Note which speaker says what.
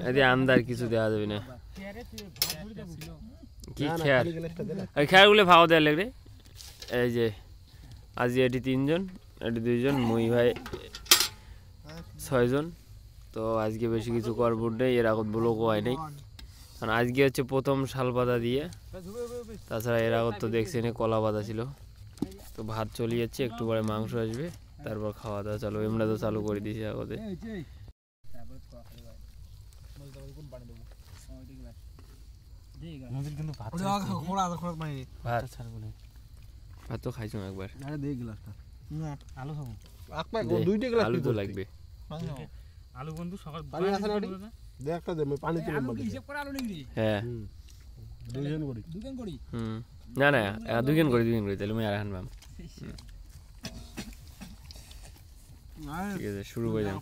Speaker 1: এদি আন্দার কিছু দেওয়া যাবে না কি খেয়ার ওই খেয়ারগুলো ভাও দেওয়া লাগবে এই যে আজ এটি 3 জন এটি 2 জন মুই ভাই 6 জন তো আজকে বেশি কিছু করব নেই এরকম ব্লগ হয় নাই কারণ আজকে হচ্ছে প্রথম শাল পাতা দিয়ে তাছাড়া এর আগত তো দেখছেন কলা পাতা ছিল তো ভাত চলে যাচ্ছে একটু পরে মাংস আসবে তারপর খাওয়া দাওয়া চালু আমরা তো চালু করে দিয়েছি আগতে ভাত তো খাইছো একবার আলু তো লাগবে
Speaker 2: আলু বন্ধু সকাল
Speaker 1: হ্যাঁ না না 2 জন করে তাহলে আমি আর আনবাম ঠিক আছে শুরু করে যাও